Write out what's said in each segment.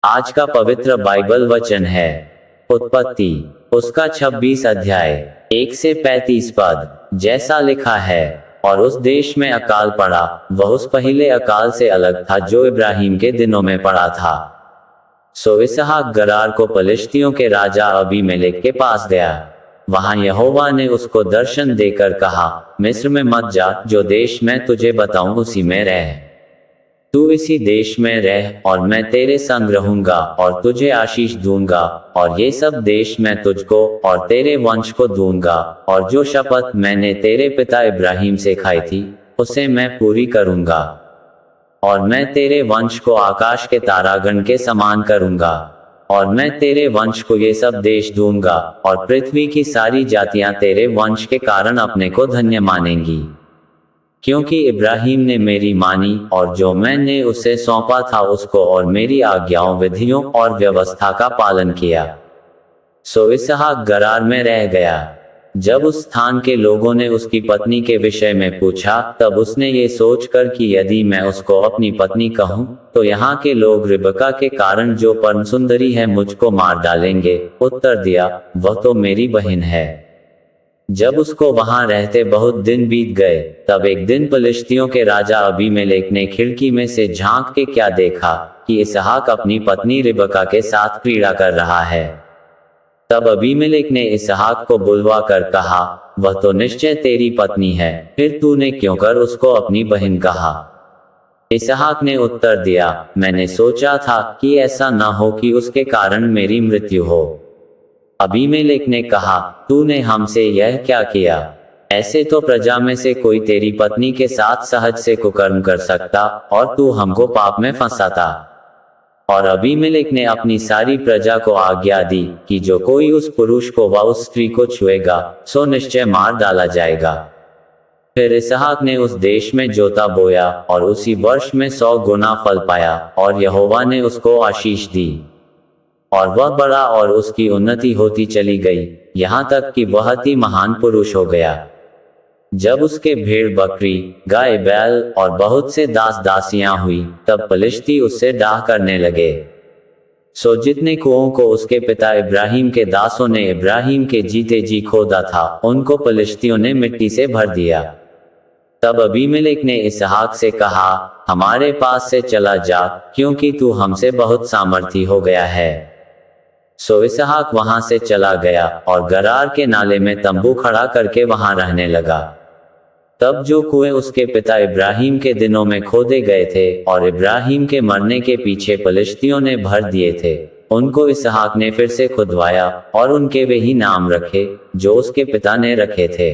आज का पवित्र बाइबल वचन है उत्पत्ति उसका 26 अध्याय 1 से 35 पद। जैसा लिखा है, और उस देश में अकाल पड़ा, वह उस पहले अकाल से अलग था जो इब्राहिम के दिनों में पड़ा था। सो इसहाक गरार को पलिश्तियों के राजा अबीमेलेक के पास गया। वहां यहोवा ने उसको दर्शन देकर कहा, मिस्र में मत जा, जो देश मैं तुझे बताऊं उसी में रह। तू इसी देश में रह, और मैं तेरे संग रहूंगा और तुझे आशीष दूंगा, और ये सब देश मैं तुझको और तेरे वंश को दूंगा, और जो शपथ मैंने तेरे पिता इब्राहिम से खाई थी उसे मैं पूरी करूंगा। और मैं तेरे वंश को आकाश के तारागण के समान करूंगा, और मैं तेरे वंश को ये सब देश दूंगा, और पृथ्वी की सारी जातियां तेरे वंश के कारण अपने को धन्य मानेंगी, क्योंकि इब्राहिम ने मेरी मानी, और जो मैंने उसे सौंपा था उसको, और मेरी आज्ञाओं, विधियों और व्यवस्था का पालन किया। सो इसहाक गरार में रह गया। जब उस स्थान के लोगों ने उसकी पत्नी के विषय में पूछा, तब उसने ये सोचकर कि यदि मैं उसको अपनी पत्नी कहूं तो यहाँ के लोग रिबका के कारण, जो परम सुंदरी है, मुझको मार डालेंगे। उत्तर दिया, वह तो मेरी बहन है। जब उसको वहां रहते बहुत दिन बीत गए, तब एक दिन पलिश्तियों के राजा अबीमेलेक ने खिड़की में से झांक के क्या देखा कि इसहाक अपनी पत्नी रिबका के साथ क्रीड़ा कर रहा है। तब अबीमेलेक ने इसहाक को बुलवा कर कहा, वह तो निश्चय तेरी पत्नी है, फिर तूने क्यों कर उसको अपनी बहन कहा? इसहाक ने उत्तर दिया, मैंने सोचा था कि ऐसा न हो कि उसके कारण मेरी मृत्यु हो। अबीमेलेक ने कहा, तूने हमसे यह क्या किया? ऐसे तो प्रजा में से कोई तेरी पत्नी के साथ सहज से कुकर्म कर सकता, और तू हमको पाप में फंसाता। और अबीमेलेक ने अपनी सारी प्रजा को आज्ञा दी कि जो कोई उस पुरुष को व उस स्त्री को छुएगा सो निश्चय मार डाला जाएगा। फिर इसहाक ने उस देश में जोता बोया, और उसी वर्ष में 100 गुना फल पाया, और यहोवा ने उसको आशीष दी, और वह बड़ा और उसकी उन्नति होती चली गई, यहाँ तक कि वह अति महान पुरुष हो गया। जब उसके भेड़ बकरी, गाय बैल और बहुत से दास दासियां हुई, तब पलिश्ती उससे डाह करने लगे। सो जितने कुओं को उसके पिता इब्राहिम के दासों ने इब्राहिम के जीते जी खोदा था, उनको पलिश्तियों ने मिट्टी से भर दिया। तब अबीमेलेक ने इसहाक से कहा, हमारे पास से चला जा, क्योंकि तू हमसे बहुत सामर्थी हो गया है। सो इसहाक वहां से चला गया, और गरार के नाले में तंबू खड़ा करके वहां रहने लगा। तब जो कुएं उसके पिता इब्राहिम के दिनों में खोदे गए थे और इब्राहिम के मरने के पीछे पलिश्तियों ने भर दिए थे, उनको इसहाक ने फिर से खुदवाया, और उनके वे ही नाम रखे जो उसके पिता ने रखे थे।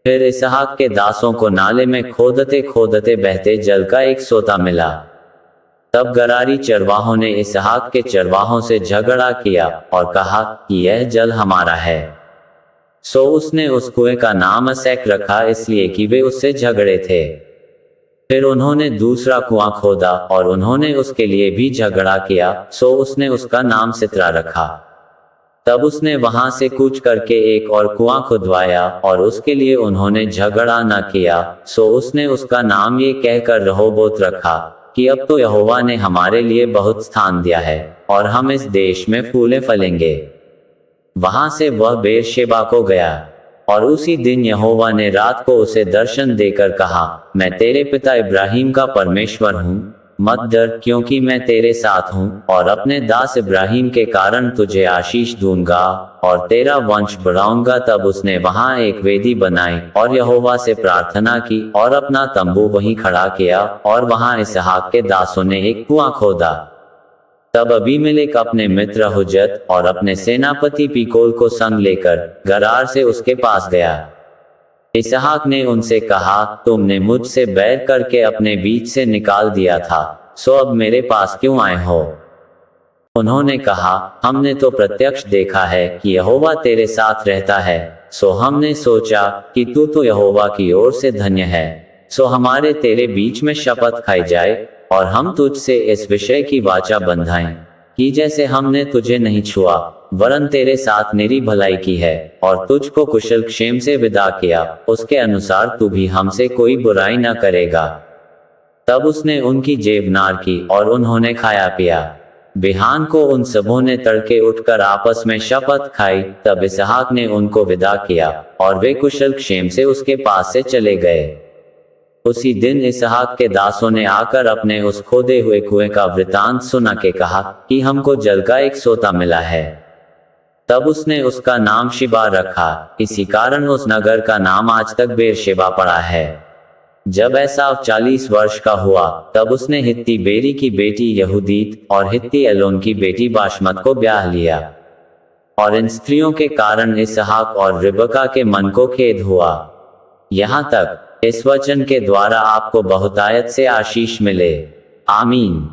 फिर इसहाक के दासों को नाले में खोदते खोदते बहते जल का एक सोता मिला। तब गरारी चरवाहों ने इसहाक के चरवाहों से झगड़ा किया और कहा कि यह जल हमारा है। सो उसने उस कुएं का नाम एसेक रखा, इसलिए कि वे उससे झगड़े थे। फिर उन्होंने दूसरा कुआं खोदा, और उन्होंने उसके लिए भी झगड़ा किया, सो उसने उसका नाम सित्रा रखा। तब उसने वहां से कूच करके एक और कुआं खुदवाया, और उसके लिए उन्होंने झगड़ा न किया, सो उसने उसका नाम ये कहकर रहोबोत रखा कि अब तो यहोवा ने हमारे लिए बहुत स्थान दिया है, और हम इस देश में फूले फलेंगे। वहां से वह बेरशेबा को गया, और उसी दिन यहोवा ने रात को उसे दर्शन देकर कहा, मैं तेरे पिता इब्राहिम का परमेश्वर हूँ, मत डर, क्योंकि मैं तेरे साथ हूँ, और अपने दास इब्राहिम के कारण तुझे आशीष दूंगा, और तेरा वंश बढ़ाऊंगा। तब उसने वहां एक वेदी बनाई, और यहोवा से प्रार्थना की, और अपना तंबू वहीं खड़ा किया, और वहां इसहाक के दासों ने एक कुआं खोदा। तब अबीमेलेक अपने मित्र हुज्जत और अपने सेनापति पीकोल को संग लेकर गरार से उसके पास गया। इसहाक ने उनसे कहा, तुमने मुझसे बैर करके अपने बीच से निकाल दिया था, सो अब मेरे पास क्यों आए हो? उन्होंने कहा, हमने तो प्रत्यक्ष देखा है कि यहोवा तेरे साथ रहता है, सो हमने सोचा कि तू तो यहोवा की ओर से धन्य है, सो हमारे तेरे बीच में शपथ खाई जाए, और हम तुझसे इस विषय की वाचा बंधाएं कि जैसे हमने तुझे नहीं छुआ, वरन तेरे साथ मेरी भलाई की है, और तुझको कुशल क्षेम से विदा किया, उसके अनुसार तू भी हमसे कोई बुराई न करेगा। तब उसने उनकी जेब नार की, और उन्होंने खाया पिया। बिहान को उन सबों ने तड़के उठकर आपस में शपथ खाई। तब इसहाक ने उनको विदा किया और वे कुशल क्षेम से उसके पास से चले गए। उसी दिन इसहाक के दासों ने आकर अपने उस खोदे हुए कुएं का वृतांत सुना के कहा कि हमको जल का एक सोता मिला है। तब उसने उसका नाम शिबा रखा। इसी कारण उस नगर का नाम आज तक बेरशेबा पड़ा है। जब एसाव 40 वर्ष का हुआ तब उसने हित्ती बेरी की बेटी यहूदीत और हित्ती एलोन की बेटी बाशमत को ब्याह लिया। और इन स्त्रियों के कारण इसहाक और रिबका के मन को खेद हुआ। यहाँ तक इस वचन के द्वारा आपको बहुतायत से आशीष मिले। आमीन।